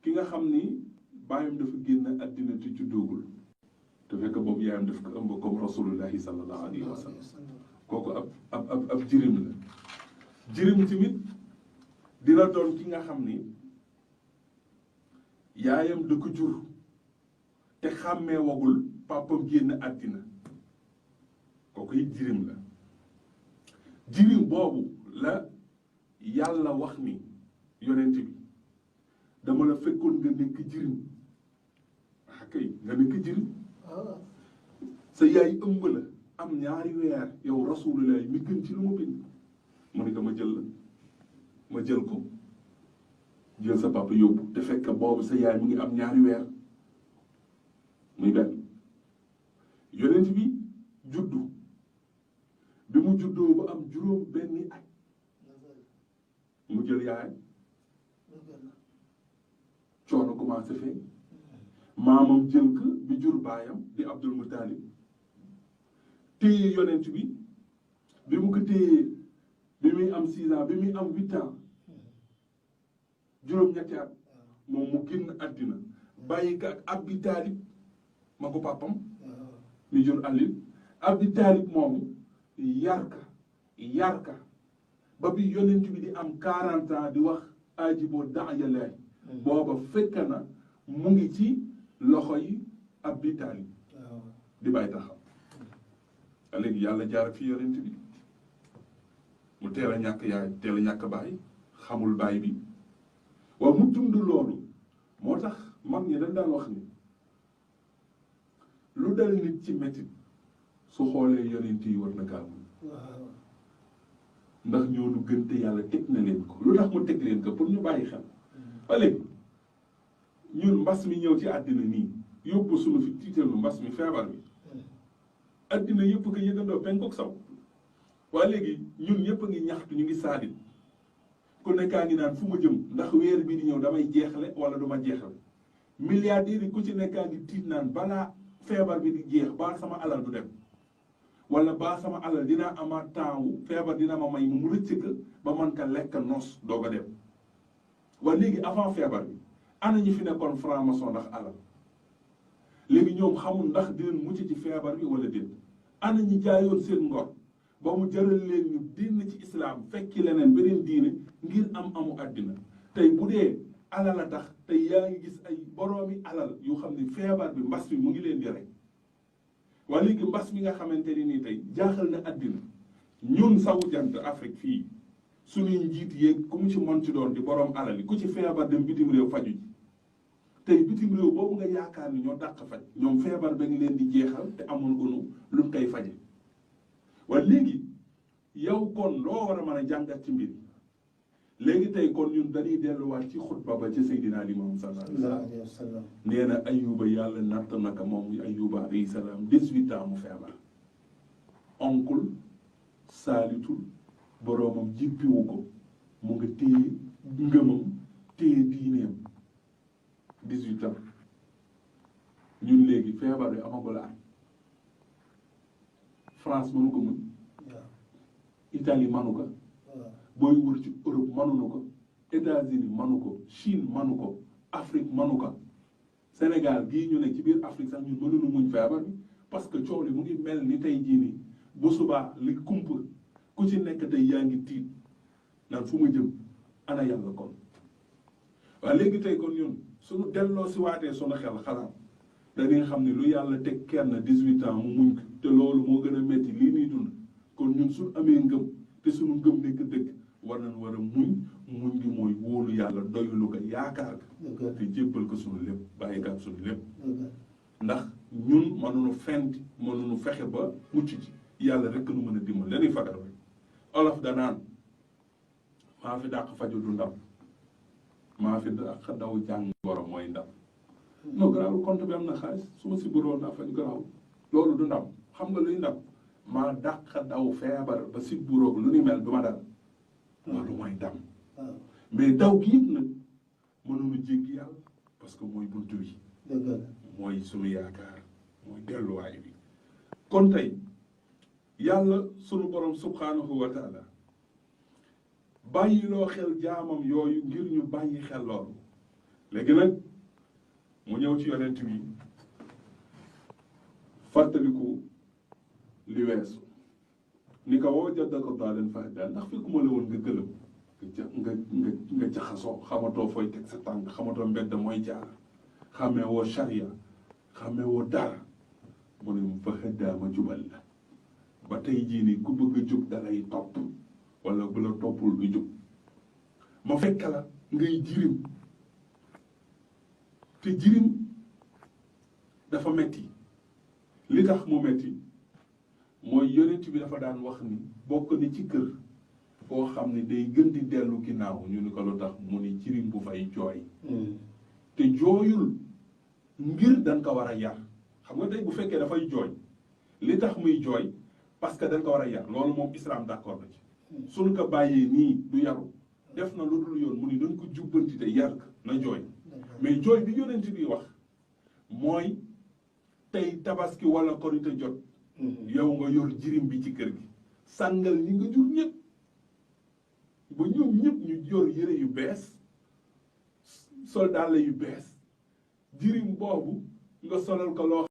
S2: ki nga xam ni baayam dafa génn àddina te juddoogul te fekk boobu yaayam daf ko ëmb comme rasulullahi sallallahu alayhi wa sallam kooku ab jirim la jirim tamit dina doon ki nga xam ni yaayam da ko jur te xàmmee wagul papam génn àddina kooku it jirim la jirim boobu la yàlla wax ni yonent bi dama la fekkoon nga nekk jirim kay nga nekk jirim sa yaay ëmb la am ñaari weer yow rasulullah mi gën ci lu ma bind mu ne ko ma jël ko jël sa papa yóbbu te fekk boobu sa yaay mu ngi am ñaari weer muy benn yonent bi juddu bi mu juddoo ba am juróom benni at mu jël yaay coono commencé fee maamam jël ko bi jur baayam di Abdul Muttalib téye yonent bi mu ko téyee bi muy am 6 ans bi muy am 8 ans juróom-ñetti at moom mu génn àddina bàyyi ko ak Abi Taalib ma ko papam mi jur Ali Abi Taalib moomu yar ka ba bi yonent bi di am 40 ans di wax ajiboo daaya laay booba fekk na mu ngi ci loxo yi Abi Taalib di bàyyi taxaw léegi yàlla jaar fi yonent bi mu teel a ñàkk yaay teel a ñàkk baay xamul baay bi waaw mu dund loolu moo tax mag ñi dañ daan wax ni lu dal nit ci métit su xoolee yonent yi war na kaa mun ndax ñoonu gën te yàlla teg na leen ko lu tax mu teg leen ko pour ñu bàyyi xel ba léegi ñun mbas mi ñëw ci àddina nii yóbbu suñu fi tiitalu mbas mi feebar bi àddina yëpp ko yëgandoo penkook saw waa léegi ñun ñëpp a ngi ñaxtu ñu ngi saadit ku nekkaa ngi naan fu ma jëm ndax weer bi di ñëw damay jeexle wala du ma jeexle milliardaires yi ku ci nekkaa ngi tiit naan balaa feebar bi di jeex baa sama alal du dem wala baa sama alal dina amaat temps wu feebar dina ma may mu rëcc ka ba man ka lekk nos doog a dem waa léegi avant feebar bi ana ñi fi nekkoon franc-maçon ndax alal léegi ñoom xamul ndax dinañ mucc ci feebar bi wala déet ana ñi jaayoon seen ngor ba mu jaral leen ñu diin ci islam fekki leneen beneen diine ngir am amu àddina tey bu dee alal a tax tey yaa ngi gis ay boroomi alal yu xam ne feebar bi mbas mi mu ngi leen di rek waaye léegi mbas mi nga xamante ni nii tey jaaxal na àddina ñun sawu jant Afrique fii suñuy njiit yeeg ku mu ci mën ci doon di boroom alal yi ku ci feebar dem bitim réew faju ji tey bitim réew boobu nga yaakaar ni ñoo dàq faj ñoom feebar ba ngi leen di jeexal te amul gunu luñ koy faje waaye léegi yow kon loo war a mën a jàngat ci mbir léegi tey kon ñun dañuy delluwaat ci xutba ba ci Seydina Limaamu sallallahu alayhi wa sallam nee na Ayuba yàlla natt naka moom Ayuba alayhi salaam 18 ans mu feebar onkul saalitul boroomam jippiwu ko mu nga téye ngëmam téye diineem 18 ans ñun léegi feebar bi amagul at France mënu ko mun Italie manu ko booy wër ci Europe mënuñu ko États-Unis manu ko Chine manu ko Afrique manu ko Sénégal gii ñu ne ci biir Afrique sax ñun mënuñu muñ feebar bi parce que coow li mu ngi mel ni tey jii nii bu subaa li kump ku ci nekk tey yaa ngi tiit naan fu ma jëm ana yàlla kon waaye léegi tey kon ñun suñu delloo si waatee sunu xel xalaat dañuy xam ne lu yàlla teg kenn 18 ans mu muñ ko te loolu moo gën a metti lii nii dund kon ñun suñu amee ngëm te suñu ngëm nekk dëgg war nañ war a muñ gi mooy wóolu yàlla doylu ko yaakaar ko te jébbal ko suñu lépp bàyyi ko ak suñu lépp ndax ñun mënuñu fent mënuñu fexe ba mucc ci yàlla rek nu mën a dimbal dañuy fagar rek olof danaan maa fi dàq faju du ndam maa fi dàq daw jàng borom mooy ndam non garaawul compte bi am na xaalis su ma si buroon naa faju garaawul loolu du ndam xam nga luy ndam maa dàq daw feebar ba si buroog lu ni mel du ma dal loolu mooy ndam mais daw gi yëpp nag mënuñu jéggi yàlla parce que mooy buntu bi mooy sunu yaakaar mooy delluwaay bi kon tey yàlla sunu borom subhanahu wa taala bàyyiloo xel jaamam yooyu ngir ñu bàyyi xel loolu léegi nag mu ñëw ci yonent bi fàttaliku li weesu ni ko woo jaddaka daaleen fahdaa ndax fekkuma la woon nga gëlëm nga jaxasoo xamatoo fooy teg sa tànk xamatoo mbedd mooy jaar xamee woo charia xamee woo dara mu ne mu fahdaa ma jubal la ba tey jii nii ku bëgg a jub dalay topp wala bu la toppul du jub ma fekk la ngay jirim te jirim dafa metti li tax mu metti mooy yonent bi dafa daan wax ni bokk ni ci kër foo xam ne day gën di dellu ginnaaw ñu ni ko lu tax mu ni jirim bu fay jooy te jooyul ngir dañ ko war a yar xam nga tey bu fekkee dafay jooy li tax muy jooy parce que dañ ko war a yar loolu moom islam d'accord na ci suñu ko bàyyee nii du yaru def na lu dul yoon mu ni dañ ko jubbanti te yar na jooy mais jooy bi yonent bi wax mooy tey tabaski wala korite jot yow nga yor jirim bi ci kër gi sàngal ñi nga jur ñëpp ba ñoom ñëpp ñu yor yëre yu bees sol dàll yu bees jirim boobu nga solal ko loo